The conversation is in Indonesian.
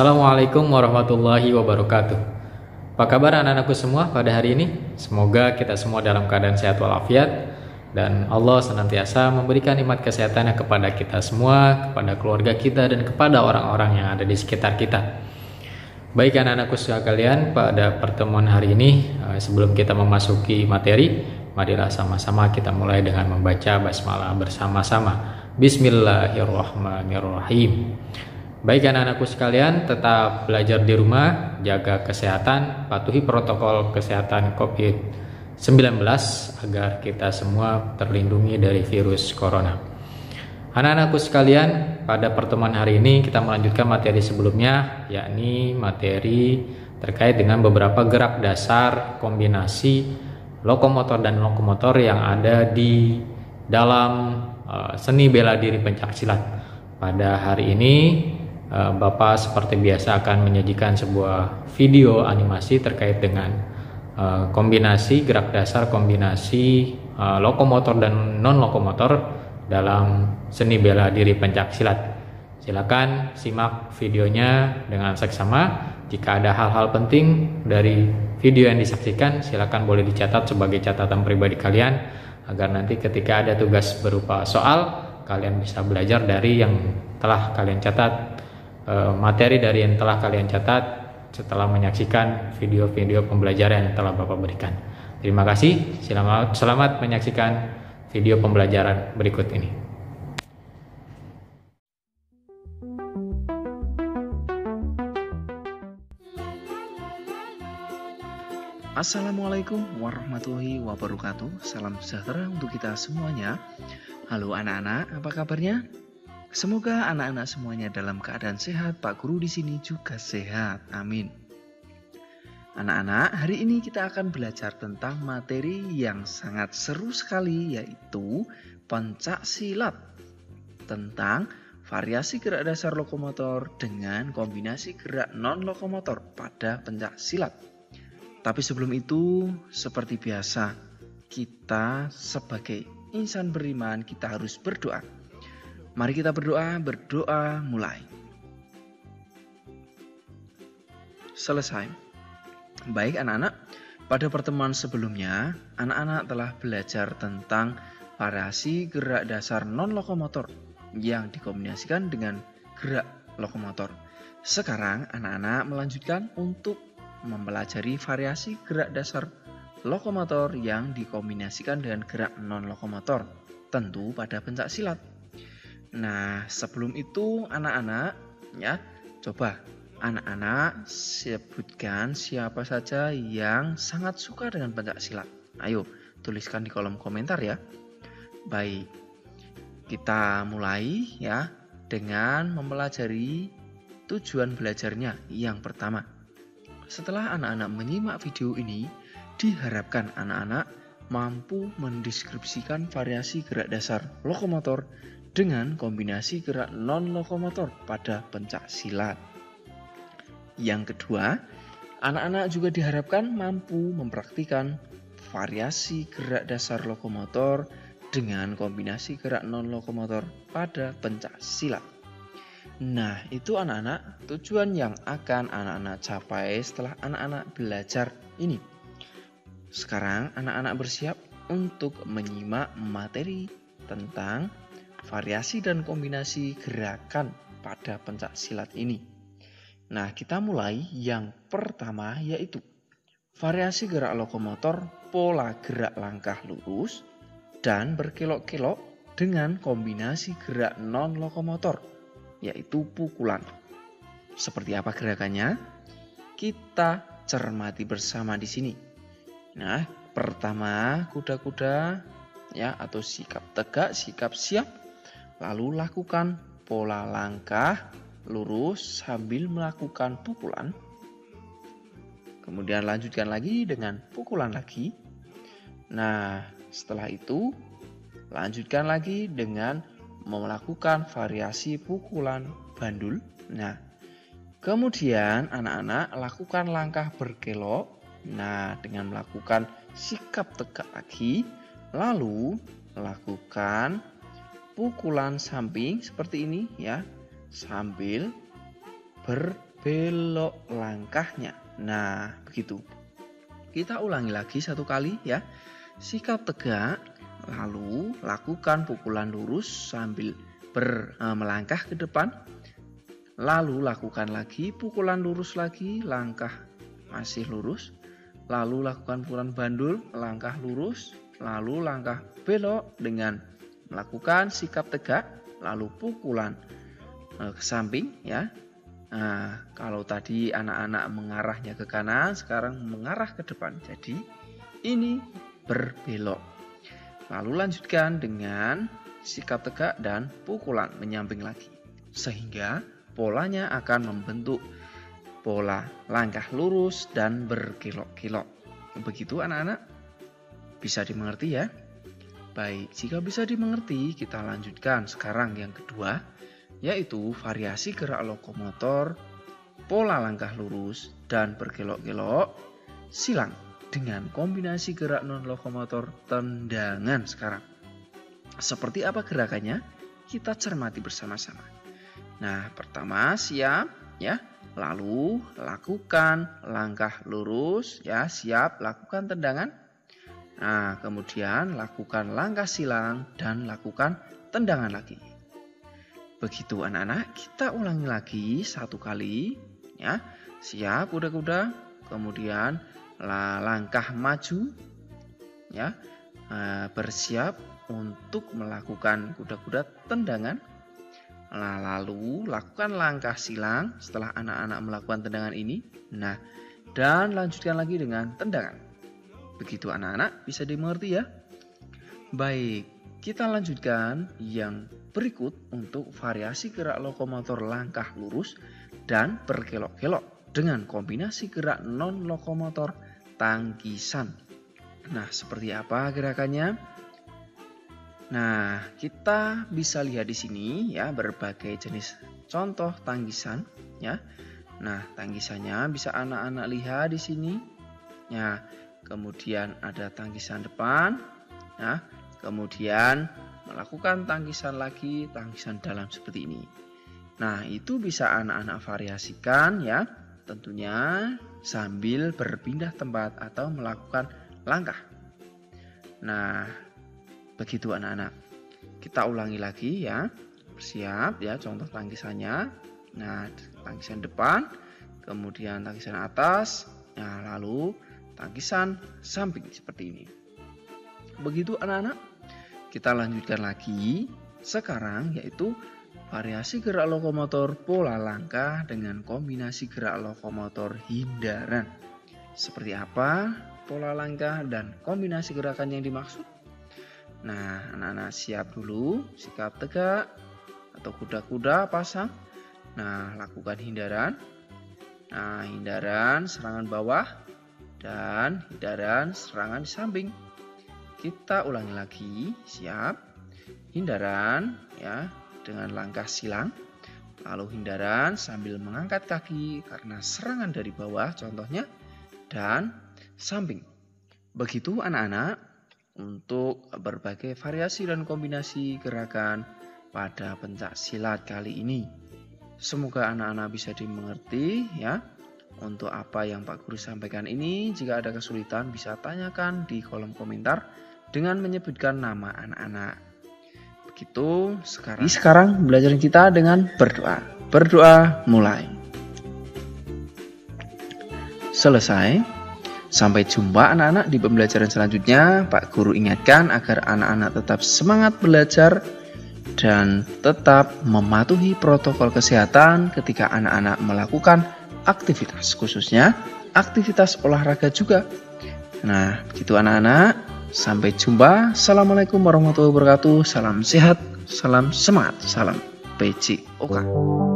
Assalamualaikum warahmatullahi wabarakatuh. Apa kabar anak-anakku semua pada hari ini? Semoga kita semua dalam keadaan sehat walafiat dan Allah senantiasa memberikan nikmat kesehatannya kepada kita semua, kepada keluarga kita dan kepada orang-orang yang ada di sekitar kita. Baik anak-anakku sekalian, pada pertemuan hari ini sebelum kita memasuki materi, marilah sama-sama kita mulai dengan membaca basmalah bersama-sama. Bismillahirrahmanirrahim. Baik anak-anakku sekalian, tetap belajar di rumah, jaga kesehatan, patuhi protokol kesehatan COVID-19 agar kita semua terlindungi dari virus corona. Anak-anakku sekalian, pada pertemuan hari ini kita melanjutkan materi sebelumnya, yakni materi terkait dengan beberapa gerak dasar kombinasi lokomotor dan lokomotor yang ada di dalam seni bela diri pencaksilat. Pada hari ini Bapak seperti biasa akan menyajikan sebuah video animasi terkait dengan kombinasi gerak dasar kombinasi lokomotor dan non lokomotor dalam seni bela diri pencaksilat. Silakan simak videonya dengan seksama. Jika ada hal-hal penting dari video yang disaksikan, silakan boleh dicatat sebagai catatan pribadi kalian agar nanti ketika ada tugas berupa soal, kalian bisa belajar dari yang telah kalian catat. Materi dari yang telah kalian catat setelah menyaksikan video-video pembelajaran yang telah Bapak berikan. Terima kasih, selamat menyaksikan video pembelajaran berikut ini. Assalamualaikum warahmatullahi wabarakatuh. Salam sejahtera untuk kita semuanya. Halo anak-anak, apa kabarnya? Semoga anak-anak semuanya dalam keadaan sehat. Pak Guru di sini juga sehat. Amin. Anak-anak, hari ini kita akan belajar tentang materi yang sangat seru sekali, yaitu pencaksilat. Tentang variasi gerak dasar lokomotor dengan kombinasi gerak non-lokomotor pada pencaksilat. Tapi sebelum itu, seperti biasa, kita sebagai insan beriman, kita harus berdoa. Mari kita berdoa mulai. Selesai. Baik anak-anak, pada pertemuan sebelumnya, anak-anak telah belajar tentang variasi gerak dasar non-lokomotor yang dikombinasikan dengan gerak lokomotor. Sekarang anak-anak melanjutkan untuk mempelajari variasi gerak dasar lokomotor yang dikombinasikan dengan gerak non-lokomotor, tentu pada pencaksilat. Nah, sebelum itu anak-anak coba anak-anak sebutkan siapa saja yang sangat suka dengan pencaksilat. Ayo, tuliskan di kolom komentar ya. Baik, kita mulai ya dengan mempelajari tujuan belajarnya. Yang pertama, setelah anak-anak menyimak video ini, diharapkan anak-anak mampu mendeskripsikan variasi gerak dasar lokomotor dengan kombinasi gerak non-lokomotor pada pencaksilat. Yang kedua, anak-anak juga diharapkan mampu mempraktikkan variasi gerak dasar lokomotor dengan kombinasi gerak non-lokomotor pada pencaksilat. Nah, itu anak-anak tujuan yang akan anak-anak capai setelah anak-anak belajar ini. Sekarang anak-anak bersiap untuk menyimak materi tentang variasi dan kombinasi gerakan pada pencaksilat ini. Nah, kita mulai yang pertama, yaitu variasi gerak lokomotor pola gerak langkah lurus dan berkelok-kelok dengan kombinasi gerak non-lokomotor, yaitu pukulan. Seperti apa gerakannya? Kita cermati bersama di sini. Nah, pertama kuda-kuda atau sikap tegak, sikap siap. Lalu lakukan pola langkah lurus sambil melakukan pukulan. Kemudian lanjutkan lagi dengan pukulan lagi. Nah, setelah itu lanjutkan lagi dengan melakukan variasi pukulan bandul. Nah, kemudian anak-anak lakukan langkah berkelok. Nah, dengan melakukan sikap tegak lagi. Lalu lakukan pukulan samping seperti ini ya, sambil belok langkahnya. Nah, begitu. Kita ulangi lagi satu kali ya. Sikap tegak, lalu lakukan pukulan lurus sambil melangkah ke depan. Lalu lakukan lagi pukulan lurus lagi, langkah masih lurus. Lalu lakukan pukulan bandul, langkah lurus. Lalu langkah belok dengan melakukan sikap tegak, lalu pukulan ke samping ya. Nah, kalau tadi anak-anak mengarahnya ke kanan, sekarang mengarah ke depan. Jadi ini berbelok. Lalu lanjutkan dengan sikap tegak dan pukulan menyamping lagi. Sehingga polanya akan membentuk pola langkah lurus dan berkelok-kelok. Begitu anak-anak? Bisa dimengerti ya? Baik, jika bisa dimengerti, kita lanjutkan sekarang yang kedua, yaitu variasi gerak lokomotor, pola langkah lurus, dan berkelok-kelok silang dengan kombinasi gerak non-lokomotor tendangan sekarang. Seperti apa gerakannya? Kita cermati bersama-sama. Nah, pertama siap ya, lalu lakukan langkah lurus ya, siap, lakukan tendangan. Nah, kemudian lakukan langkah silang dan lakukan tendangan lagi. Begitu anak-anak, kita ulangi lagi satu kali ya. Siap kuda-kuda, kemudian langkah maju ya. Bersiap untuk melakukan kuda-kuda tendangan. Nah, lalu lakukan langkah silang setelah anak-anak melakukan tendangan ini. Nah, dan lanjutkan lagi dengan tendangan. Begitu anak-anak, bisa dimengerti ya? Baik, kita lanjutkan yang berikut untuk variasi gerak lokomotor langkah lurus dan berkelok-kelok dengan kombinasi gerak non-lokomotor tangkisan. Nah, seperti apa gerakannya? Nah, kita bisa lihat di sini ya berbagai jenis contoh tangkisan ya. Nah, tangkisannya bisa anak-anak lihat di sini. Ya, kemudian ada tangkisan depan. Nah, kemudian melakukan tangkisan lagi, tangkisan dalam seperti ini. Nah, itu bisa anak-anak variasikan ya, tentunya sambil berpindah tempat atau melakukan langkah. Nah, begitu anak-anak. Kita ulangi lagi ya. Bersiap ya contoh tangkisannya. Nah, tangkisan depan, kemudian tangkisan atas, nah lalu tangkisan samping seperti ini. Begitu anak-anak. Kita lanjutkan lagi sekarang, yaitu variasi gerak lokomotor pola langkah dengan kombinasi gerak lokomotor hindaran. Seperti apa pola langkah dan kombinasi gerakan yang dimaksud? Nah, anak-anak siap dulu, sikap tegak atau kuda-kuda pasang. Nah, lakukan hindaran. Nah, hindaran serangan bawah dan hindaran serangan di samping. Kita ulangi lagi, siap. Hindaran ya dengan langkah silang. Lalu hindaran sambil mengangkat kaki karena serangan dari bawah contohnya, dan samping. Begitu anak-anak untuk berbagai variasi dan kombinasi gerakan pada pencak silat kali ini. Semoga anak-anak bisa dimengerti ya. Untuk apa yang Pak Guru sampaikan ini, jika ada kesulitan bisa tanyakan di kolom komentar dengan menyebutkan nama anak-anak. Begitu sekarang belajar kita dengan berdoa. Berdoa mulai. Selesai. Sampai jumpa anak-anak di pembelajaran selanjutnya. Pak Guru ingatkan agar anak-anak tetap semangat belajar dan tetap mematuhi protokol kesehatan ketika anak-anak melakukan aktivitas, khususnya aktivitas olahraga juga. Nah, begitu anak-anak. Sampai jumpa. Assalamualaikum warahmatullahi wabarakatuh. Salam sehat, salam semangat, salam PJOK.